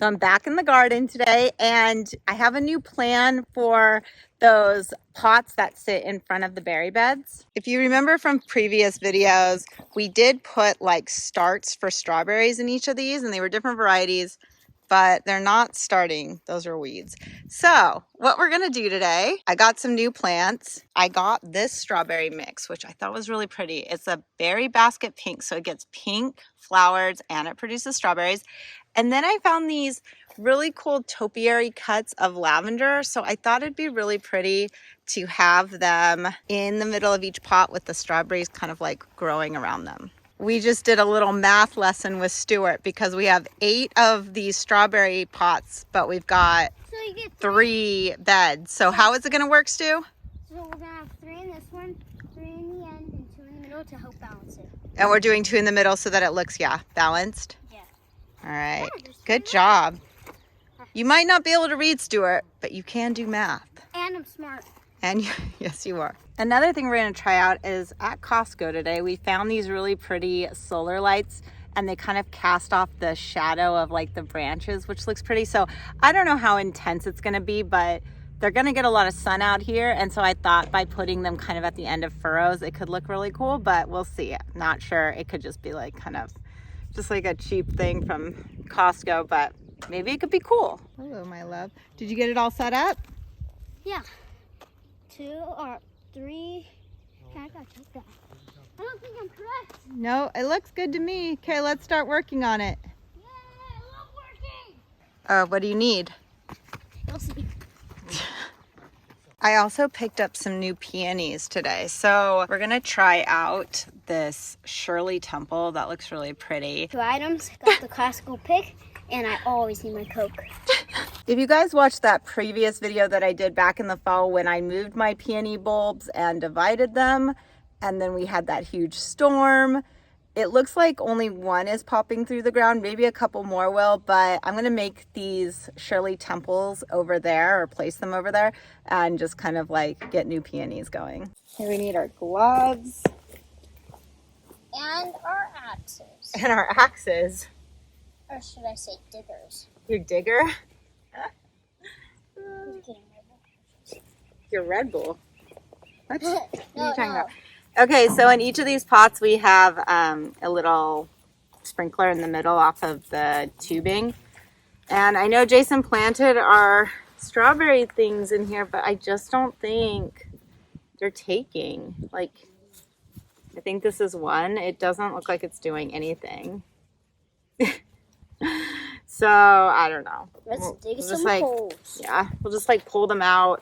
So I'm back in the garden today and I have a new plan for those pots that sit in front of the berry beds. If you remember from previous videos, we did put like starts for strawberries in each of these and they were different varieties, but they're not starting. Those are weeds. So what we're gonna do today, I got some new plants. I got this strawberry mix, which I thought was really pretty. It's a berry basket pink, so it gets pink flowers and it produces strawberries. And then I found these really cool topiary cuts of lavender. So I thought it'd be really pretty to have them in the middle of each pot with the strawberries kind of like growing around them. We just did a little math lesson with Stewart because we have 8 of these strawberry pots, but we've got 3 beds. So how is it going to work, Stu? So we're going to have 3 in this one, 3 in the end, and 2 in the middle to help balance it. And we're doing 2 in the middle so that it looks, balanced? Yeah. All right. Good job. You might not be able to read, Stewart, but you can do math. And I'm smart. And yes, you are. Another thing we're going to try out is at Costco today, we found these really pretty solar lights and they kind of cast off the shadow of like the branches, which looks pretty. So I don't know how intense it's going to be, but they're going to get a lot of sun out here. And so I thought by putting them kind of at the end of furrows, it could look really cool, but we'll see. Not sure. It could just be like kind of just like a cheap thing from Costco, but maybe it could be cool. Hello, my love. Did you get it all set up? Yeah. 2 or 3. I got that. I don't think I'm correct. No, it looks good to me. Okay, let's start working on it. Yay, I love working. What do you need? You'll see. I also picked up some new peonies today. So we're gonna try out this Shirley Temple. That looks really pretty. 2 items, got the classical pick, and I always need my Coke. If you guys watched that previous video that I did back in the fall when I moved my peony bulbs and divided them, and then we had that huge storm, it looks like only one is popping through the ground. Maybe a couple more will, but I'm gonna make these Shirley Temples over there or place them over there and just kind of like get new peonies going. Here we need our gloves. And our axes. And our axes. Or should I say diggers? Your digger? I'm kidding, Your Red Bull. What? What are you talking no. about? Okay, so in each of these pots we have a little sprinkler in the middle off of the tubing. And I know Jason planted our strawberry things in here, but I just don't think they're taking. Like, I think this is one. It doesn't look like it's doing anything. So, I don't know. Let's dig we'll some just holes. Yeah, we'll just like pull them out.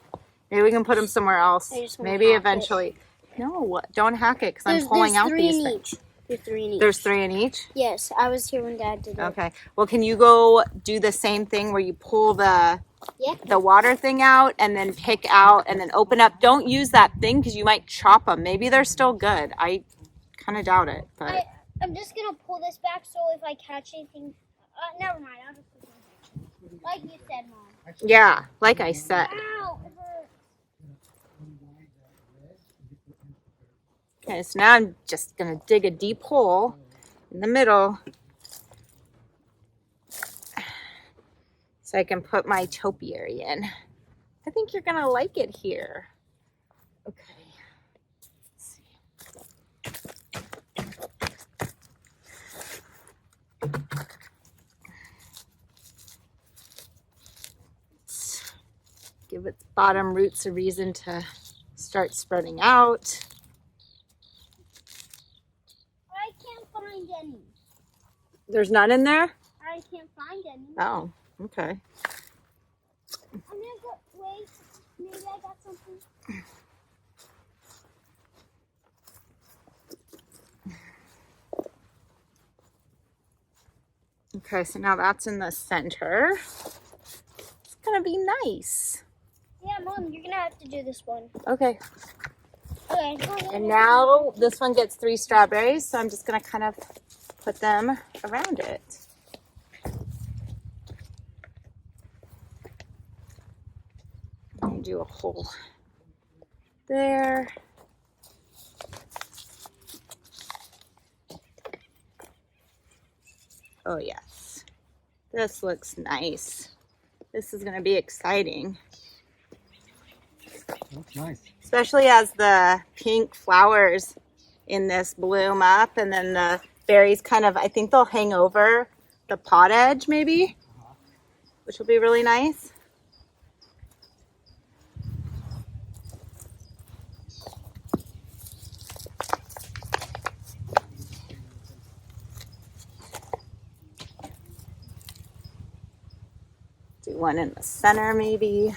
Maybe we can put them somewhere else. Maybe eventually. No, don't hack it because I'm pulling out these things. There's 3 in each. There's 3 in each? Yes, I was here when Dad did it. Okay. Well, can you go do the same thing where you pull the water thing out and then pick out and then open up? Don't use that thing because you might chop them. Maybe they're still good. I kind of doubt it. But I'm just going to pull this back so if I catch anything... never mind. I'll just put it like you said, Mom. yeah, like I said. Ow, it hurt. Okay, so now I'm just going to dig a deep hole in the middle so I can put my topiary in. I think you're going to like it here. Okay. Let's see. Let's give its bottom roots a reason to start spreading out. Find any. There's none in there? I can't find any. Oh, okay. I'm gonna go. Wait, maybe I got something. Okay, so now that's in the center. It's gonna be nice. Yeah, Mom, you're gonna have to do this one. Okay. Okay. And now this one gets 3 strawberries, so I'm just gonna kind of put them around it. And do a hole there. Oh yes. This looks nice. This is going to be exciting. Looks nice. Especially as the pink flowers in this bloom up, and then the berries kind of, I think they'll hang over the pot edge maybe, which will be really nice. Do one in the center maybe.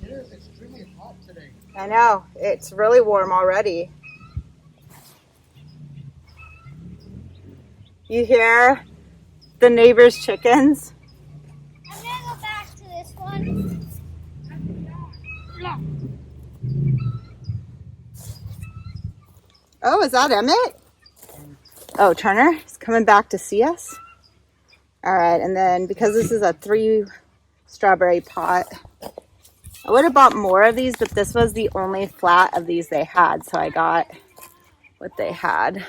It is extremely hot today. I know, it's really warm already. You hear the neighbor's chickens? I'm gonna go back to this one. Oh, is that Emmett? Oh, Turner is coming back to see us. All right, and then because this is a 3 strawberry pot, I would have bought more of these, but this was the only flat of these they had, so I got what they had.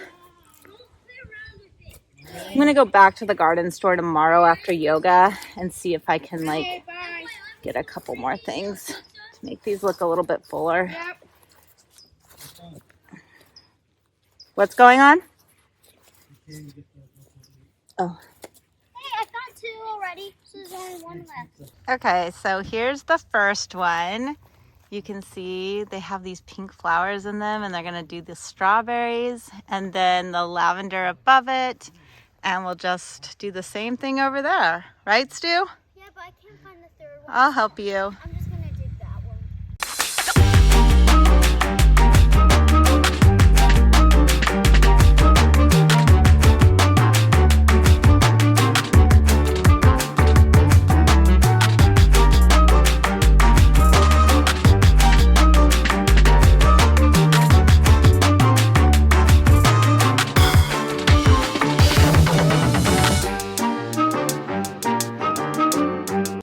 I'm gonna go back to the garden store tomorrow after yoga and see if I can like get a couple more things to make these look a little bit fuller. What's going on? Oh. Hey, I found 2 already, so there's only 1 left. Okay, so here's the first one. You can see they have these pink flowers in them, and they're gonna do the strawberries and then the lavender above it. And we'll just do the same thing over there. Right, Stu? Yeah, but I can't find the 3rd one. I'll help you. I'm just gonna dig that one.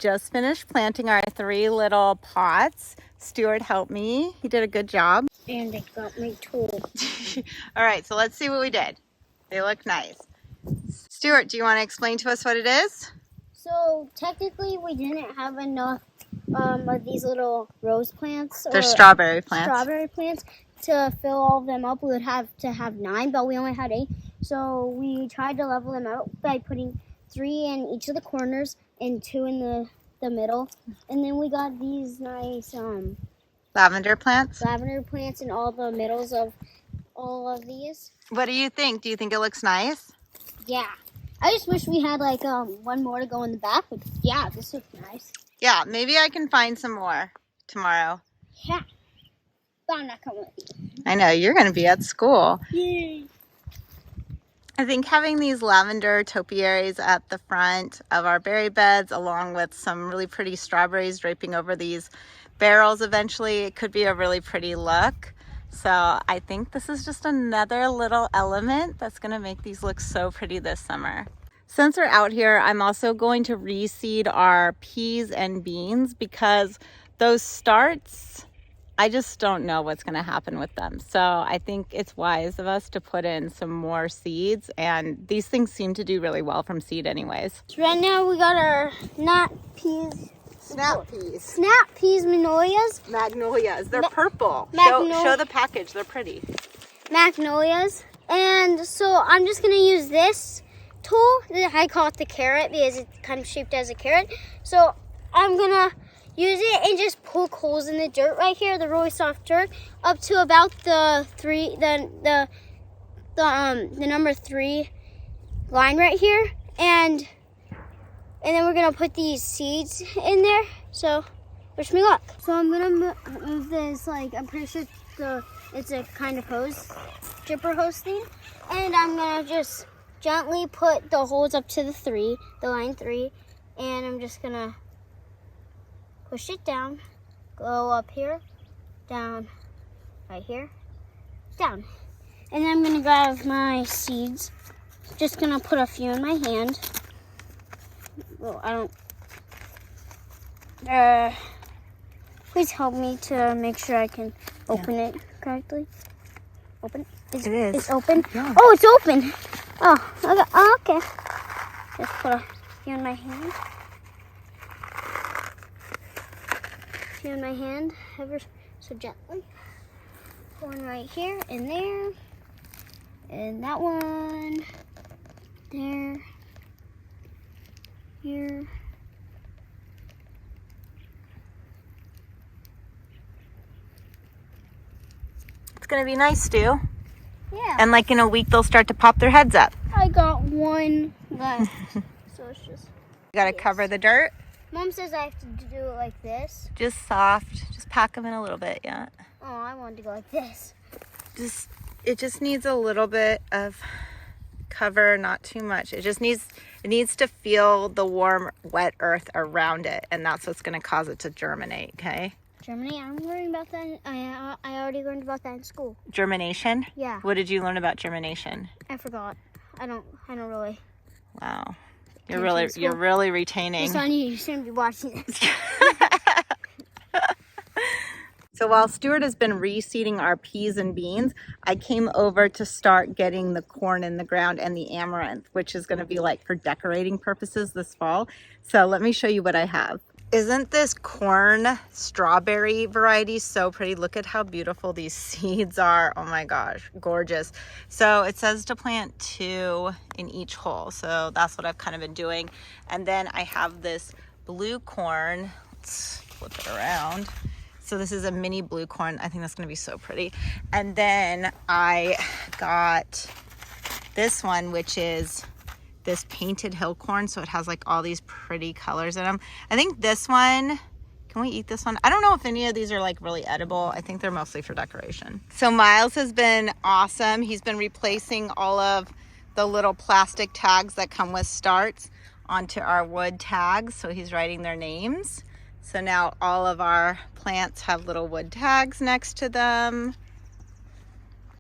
Just finished planting our 3 little pots. Stewart helped me. He did a good job. And they got my tool. All right, so let's see what we did. They look nice. Stewart, do you want to explain to us what it is? So technically we didn't have enough of these little rose plants. They're strawberry plants. Strawberry plants to fill all of them up. We would have to have 9, but we only had 8. So we tried to level them out by putting 3 in each of the corners and 2 in the middle. And then we got these nice Lavender plants. lavender plants in all the middles of all of these. What do you think? Do you think it looks nice? Yeah. I just wish we had like 1 more to go in the back, but yeah, this looks nice. Yeah, maybe I can find some more tomorrow. Yeah. But I'm not coming with you. I know, you're going to be at school. Yay. I think having these lavender topiaries at the front of our berry beds, along with some really pretty strawberries draping over these barrels eventually, it could be a really pretty look. So I think this is just another little element that's going to make these look so pretty this summer. Since we're out here, I'm also going to reseed our peas and beans because those starts, I just don't know what's going to happen with them. So I think it's wise of us to put in some more seeds, and these things seem to do really well from seed anyways. So right now we got our snap peas. Snap peas. Snap peas, magnolias. Magnolias. They're purple. Magno- Show the package. They're pretty. Magnolias. And so I'm just going to use this tool. I call it the carrot because it's kind of shaped as a carrot. So I'm going to use it and just poke holes in the dirt right here, the really soft dirt, up to about the number 3 line right here, and then we're gonna put these seeds in there. So wish me luck. So I'm gonna move this, like I'm pretty sure it's a kind of hose, dripper hose thing, and I'm gonna just gently put the holes up to the line 3, and I'm just gonna push it down, go up here, down, right here, down. And then I'm gonna grab my seeds. Just gonna put a few in my hand. Well, I don't Please help me to make sure I can open it correctly. Open? It is. It's open? Yeah. Oh, it's open. Oh, okay. Just put a few in my hand. Few in my hand, ever so gently. One right here and there. And that one. There. Here. It's gonna be nice, Stu. Yeah. And like in a week, they'll start to pop their heads up. I got one left. So it's just. You gotta cover the dirt. Mom says I have to do it like this. Just soft. Just pack them in a little bit, yeah. Oh, I wanted to go like this. It just needs a little bit of cover, not too much. It needs to feel the warm, wet earth around it, and that's what's gonna cause it to germinate, okay? Germinate, I'm learning about that. I already learned about that in school. Germination? Yeah. What did you learn about germination? I forgot. I don't really. Wow. Attention You're really retaining. It's on you. You shouldn't be watching this. So while Stewart has been reseeding our peas and beans, I came over to start getting the corn in the ground and the amaranth, which is going to be like for decorating purposes this fall. So let me show you what I have. Isn't this corn strawberry variety so pretty? Look at how beautiful these seeds are. Oh my gosh, gorgeous. So it says to plant 2 in each hole. So that's what I've kind of been doing. And then I have this blue corn. Let's flip it around. So this is a mini blue corn. I think that's gonna be so pretty. And then I got this one, which is this painted hill corn. So it has like all these pretty colors in them. I think this one, can we eat this one? I don't know if any of these are like really edible. I think they're mostly for decoration. So Miles has been awesome. He's been replacing all of the little plastic tags that come with starts onto our wood tags. So he's writing their names. So now all of our plants have little wood tags next to them.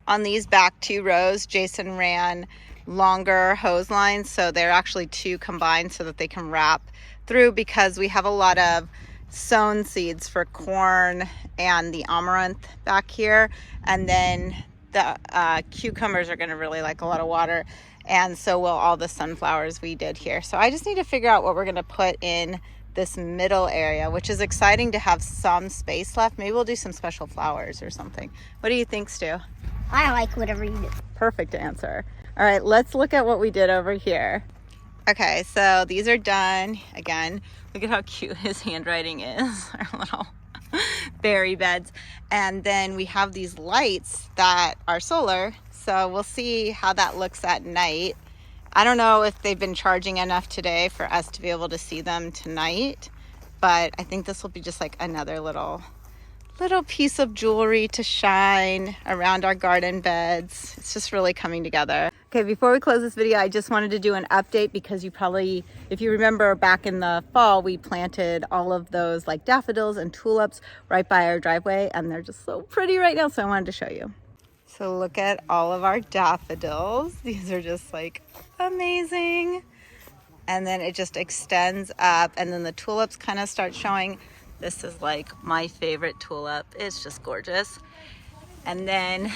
On these back 2 rows, Jason ran longer hose lines, so they're actually 2 combined so that they can wrap through, because we have a lot of sown seeds for corn and the amaranth back here, and then the cucumbers are going to really like a lot of water, and so will all the sunflowers we did here. So I just need to figure out what we're going to put in this middle area, which is exciting to have some space left. Maybe we'll do some special flowers or something. What do you think, Stu? I like whatever you do. Perfect answer. All right, let's look at what we did over here. Okay, so these are done. Again, look at how cute his handwriting is. Our little berry beds. And then we have these lights that are solar. So we'll see how that looks at night. I don't know if they've been charging enough today for us to be able to see them tonight, but I think this will be just like another little piece of jewelry to shine around our garden beds. It's just really coming together. Okay, before we close this video, I just wanted to do an update because you probably, if you remember back in the fall, we planted all of those like daffodils and tulips right by our driveway, and they're just so pretty right now, so I wanted to show you. So look at all of our daffodils. These are just like amazing. And then it just extends up, and then the tulips kind of start showing. This is like my favorite tulip. It's just gorgeous. And then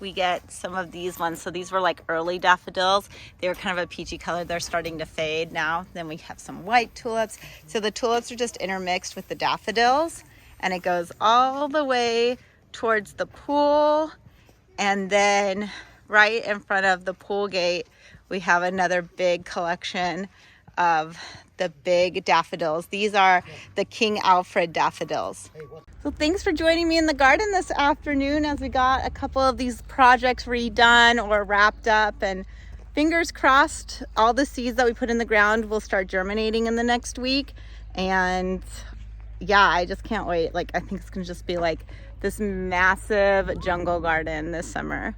we get some of these ones. So these were like early daffodils. They were kind of a peachy color. They're starting to fade now. Then we have some white tulips. So the tulips are just intermixed with the daffodils, and it goes all the way towards the pool. And then right in front of the pool gate, we have another big collection of the big daffodils. These are the King Alfred daffodils. So thanks for joining me in the garden this afternoon as we got a couple of these projects redone or wrapped up, and fingers crossed all the seeds that we put in the ground will start germinating in the next week. And yeah, I just can't wait. Like, I think it's gonna just be like this massive jungle garden this summer.